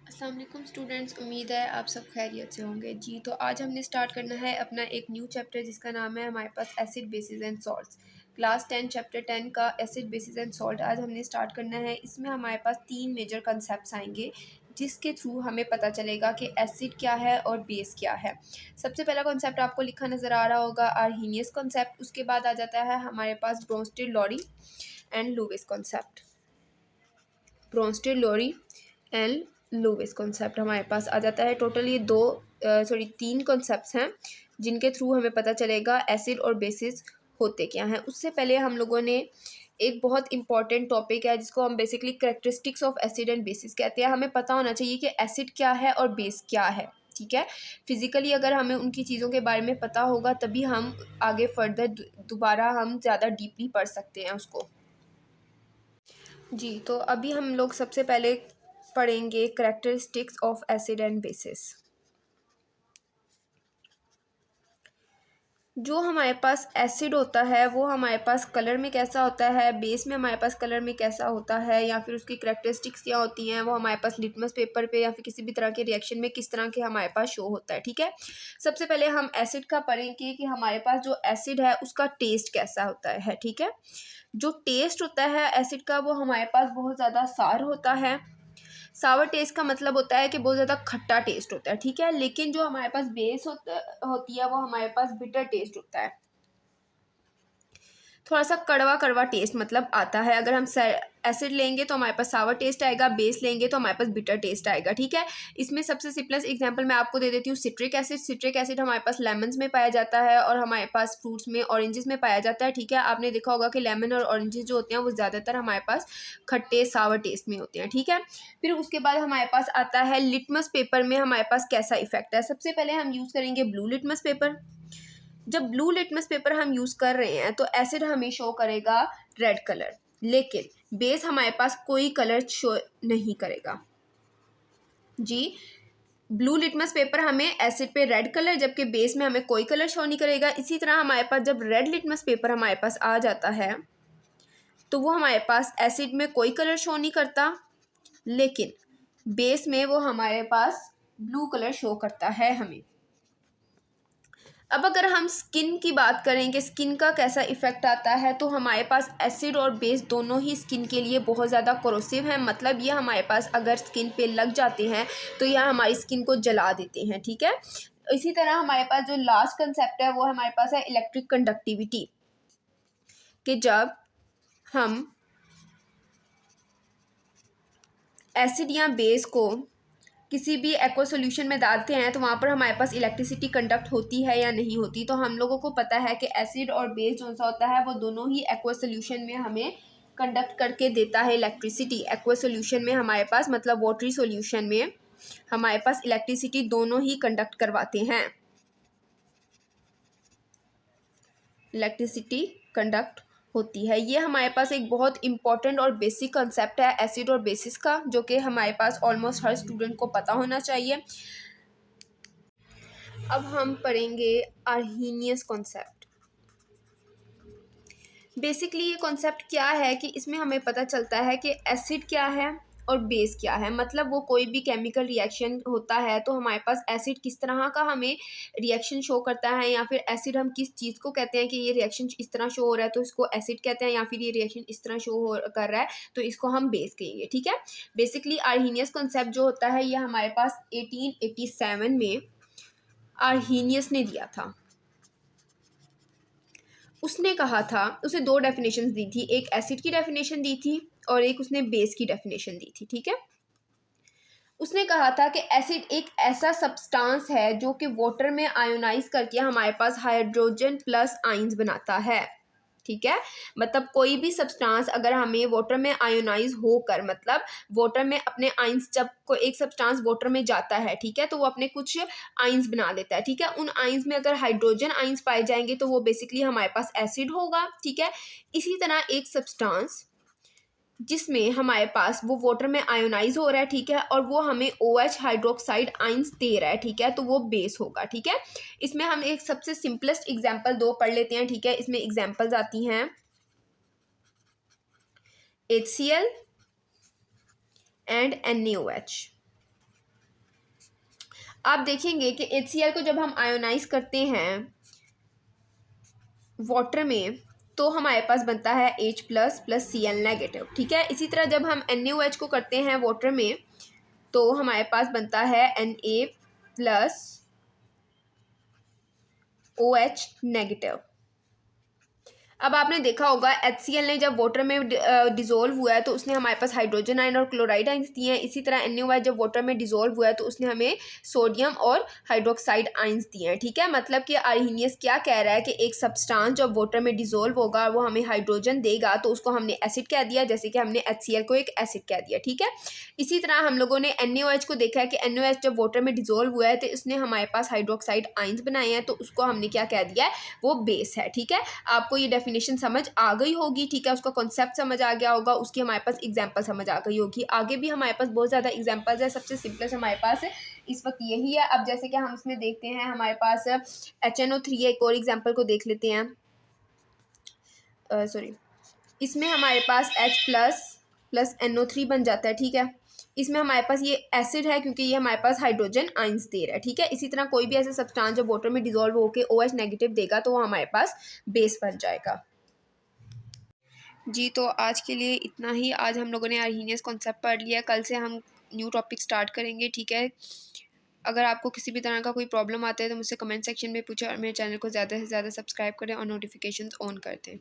अस्सलाम वालेकुम स्टूडेंट्स, उम्मीद है आप सब खैरियत से होंगे। जी तो आज हमने स्टार्ट करना है अपना एक न्यू चैप्टर जिसका नाम है हमारे पास acid bases and salts. Class 10 chapter 10 का एसिड बेसिस एंड सॉल्ट आज हमने स्टार्ट करना है। इसमें हमारे पास 3 मेजर कंसेप्ट आएंगे जिसके थ्रू हमें पता चलेगा कि एसिड क्या है और बेस क्या है। सबसे पहला कॉन्सेप्ट आपको लिखा नज़र आ रहा होगा आर्हीनियस कॉन्सेप्ट। उसके बाद आ जाता है हमारे पास Bronsted Lowry and Lewis concept. Bronsted Lowry and Lewis concept हमारे पास आ जाता है। टोटल ये 3 कॉन्सेप्ट्स हैं जिनके थ्रू हमें पता चलेगा एसिड और बेसिस होते क्या हैं। उससे पहले हम लोगों ने एक बहुत इंपॉर्टेंट टॉपिक है जिसको हम basically characteristics of acid and bases कहते हैं। हमें पता होना चाहिए कि एसिड क्या है और बेस क्या है, ठीक है। फिजिकली अगर हमें उनकी चीज़ों के बारे में पता होगा तभी हम आगे फर्दर दोबारा हम ज़्यादा डीपली पढ़ सकते हैं उसको। जी तो अभी हम लोग सबसे पहले पढ़ेंगे characteristics of acid and bases. जो हमारे पास एसिड होता है वो हमारे पास कलर में कैसा होता है, बेस में हमारे पास कलर में कैसा होता है, या फिर उसकी करैक्टरिस्टिक्स क्या होती हैं, वो हमारे पास लिटमस पेपर पे या फिर किसी भी तरह के रिएक्शन में किस तरह के हमारे पास शो होता है, ठीक है। सबसे पहले हम एसिड का पढ़ेंगे कि हमारे पास जो एसिड है उसका टेस्ट कैसा होता है, ठीक है। जो टेस्ट होता है एसिड का वो हमारे पास बहुत ज़्यादा सार होता है। सावर टेस्ट का मतलब होता है कि बहुत ज़्यादा खट्टा टेस्ट होता है, ठीक है। लेकिन जो हमारे पास बेस होती है वो हमारे पास बिटर टेस्ट होता है। थोड़ा सा कड़वा कड़वा टेस्ट मतलब आता है। अगर हम एसिड लेंगे तो हमारे पास सावर टेस्ट आएगा, बेस लेंगे तो हमारे पास बिटर टेस्ट आएगा, ठीक है। इसमें सबसे सिंपलेस्ट एग्जांपल मैं आपको दे देती हूँ, सिट्रिक एसिड। सिट्रिक एसिड हमारे पास लेमन्स में पाया जाता है और हमारे पास फ्रूट्स में ऑरेंजेस में पाया जाता है, ठीक है। आपने देखा होगा कि लेमन और ऑरेंजेस जो होते हैं वो ज़्यादातर हमारे पास खट्टे सावर टेस्ट में होते हैं, ठीक है। फिर उसके बाद हमारे पास आता है लिटमस पेपर में हमारे पास कैसा इफेक्ट है। सबसे पहले हम यूज़ करेंगे ब्लू लिटमस पेपर। जब ब्लू लिटमस पेपर हम यूज़ कर रहे हैं तो एसिड हमें शो करेगा रेड कलर, लेकिन बेस हमारे पास कोई कलर शो नहीं करेगा। जी, ब्लू लिटमस पेपर हमें एसिड पे रेड कलर, जबकि बेस में हमें कोई कलर शो नहीं करेगा। इसी तरह हमारे पास जब रेड लिटमस पेपर हमारे पास आ जाता है तो वो हमारे पास एसिड में कोई कलर शो नहीं करता, लेकिन बेस में वो हमारे पास ब्लू कलर शो करता है हमें। अब अगर हम स्किन की बात करें कि स्किन का कैसा इफ़ेक्ट आता है, तो हमारे पास एसिड और बेस दोनों ही स्किन के लिए बहुत ज़्यादा कोरोसिव है। मतलब ये हमारे पास अगर स्किन पे लग जाते हैं तो यह हमारी स्किन को जला देते हैं, ठीक है। इसी तरह हमारे पास जो लास्ट कंसेप्ट है वो हमारे पास है इलेक्ट्रिक कंडक्टिविटी, कि जब हम एसिड या बेस को किसी भी एक्वा सोल्यूशन में डालते हैं तो वहाँ पर हमारे पास इलेक्ट्रिसिटी कंडक्ट होती है या नहीं होती। तो हम लोगों को पता है कि एसिड और बेस जो सा होता है वो दोनों ही एक्वा सोल्यूशन में हमें कंडक्ट करके देता है इलेक्ट्रिसिटी। एक्वा सोल्यूशन में हमारे पास मतलब वाटरी सोल्यूशन में हमारे पास इलेक्ट्रिसिटी दोनों ही कंडक्ट करवाते हैं, इलेक्ट्रिसिटी कंडक्ट होती है। ये हमारे पास एक बहुत इंपॉर्टेंट और बेसिक कंसेप्ट है एसिड और बेसिस का, जो कि हमारे पास ऑलमोस्ट हर स्टूडेंट को पता होना चाहिए। अब हम पढ़ेंगे आर्हीनियस कॉन्सेप्ट। बेसिकली ये कॉन्सेप्ट क्या है कि इसमें हमें पता चलता है कि एसिड क्या है और बेस क्या है। मतलब वो कोई भी केमिकल रिएक्शन होता है तो हमारे पास एसिड किस तरह का हमें रिएक्शन शो करता है, या फिर एसिड हम किस चीज़ को कहते हैं कि ये रिएक्शन इस तरह शो हो रहा है तो इसको एसिड कहते हैं, या फिर ये रिएक्शन इस तरह शो हो कर रहा है तो इसको हम बेस कहेंगे, ठीक है। बेसिकली आर्हीनियस कॉन्सेप्ट जो होता है ये हमारे पास 1887 में आर्हीनियस ने दिया था। उसने कहा था, उसे 2 डेफिनेशंस दी थी, एक एसिड की डेफिनेशन दी थी और एक उसने बेस की डेफिनेशन दी थी, ठीक है। उसने कहा था कि एसिड एक ऐसा सब्सटेंस है जो कि वाटर में आयोनाइज करके हमारे पास हाइड्रोजन प्लस आइंस बनाता है, ठीक है। मतलब कोई भी सब्सटेंस अगर हमें वाटर में आयोनाइज होकर, मतलब वाटर में अपने आइंस, जब कोई एक सब्सटेंस वाटर में जाता है, ठीक है, तो वो अपने कुछ आइंस बना देता है, ठीक है। उन आइंस में अगर हाइड्रोजन आइंस पाए जाएंगे तो वो बेसिकली हमारे पास एसिड होगा, ठीक है। इसी तरह एक सब्सटेंस जिसमें हमारे पास वो वाटर में आयोनाइज हो रहा है, ठीक है, और वो हमें OH हाइड्रोक्साइड आइंस दे रहा है, ठीक है, तो वो बेस होगा, ठीक है। इसमें हम एक सबसे सिंपलेस्ट एग्जांपल 2 पढ़ लेते हैं, ठीक है। इसमें एग्जांपल्स आती हैं HCl एंड NaOH। आप देखेंगे कि HCl को जब हम आयोनाइज करते हैं वाटर में तो हमारे पास बनता है H plus plus Cl negative, ठीक है। इसी तरह जब हम NaOH को करते हैं वाटर में तो हमारे पास बनता है Na प्लस OH नेगेटिव। अब आपने देखा होगा HCl ने जब वाटर में डिजोल्व हुआ है तो उसने हमारे पास हाइड्रोजन आयन और क्लोराइड आयंस दिए हैं। इसी तरह NaOH जब वाटर में डिजोल्व हुआ है तो उसने हमें सोडियम और हाइड्रोक्साइड आयंस दिए हैं, ठीक है। मतलब कि आर्हीनियस क्या कह रहा है कि एक सब्सटेंस जब वाटर में डिजोल्व होगा वो हमें हाइड्रोजन देगा तो उसको हमने एसिड कह दिया, जैसे कि हमने HCl को एक एसिड कह दिया, ठीक है। इसी तरह हम लोगों ने NaOH को देखा है कि NaOH जब वाटर में डिजोल्व हुआ है तो उसने हमारे पास हाइड्रोक्साइड आयंस बनाए हैं तो उसको हमने क्या कह दिया है, वो बेस है, ठीक है। आपको ये डेफिनेशन समझ आ गई होगी, ठीक है, उसका कॉन्सेप्ट समझ आ गया होगा, उसकी हमारे पास एग्जांपल समझ आ गई होगी। आगे भी हमारे पास बहुत ज़्यादा एग्जांपल्स है, सबसे सिंपलेस्ट हमारे पास इस वक्त यही है। अब जैसे कि हम इसमें देखते हैं हमारे पास HNO3 है, एक और एग्जांपल को देख लेते हैं। सॉरी, इसमें हमारे पास H प्लस प्लस NO3 बन जाता है, ठीक है। इसमें हमारे पास ये एसिड है क्योंकि ये हमारे पास हाइड्रोजन आयंस दे रहा है, ठीक है। इसी तरह कोई भी ऐसा सब्सटेंस जब वाटर में डिजोल्व होकर OH नेगेटिव देगा तो वो हमारे पास बेस बन जाएगा। जी, तो आज के लिए इतना ही। आज हम लोगों ने आर्हीनियस कॉन्सेप्ट पढ़ लिया, कल से हम न्यू टॉपिक स्टार्ट करेंगे, ठीक है। अगर आपको किसी भी तरह का कोई प्रॉब्लम आता है तो मुझसे कमेंट सेक्शन में पूछें और मेरे चैनल को ज़्यादा से ज़्यादा सब्सक्राइब करें और नोटिफिकेशंस ऑन कर दें।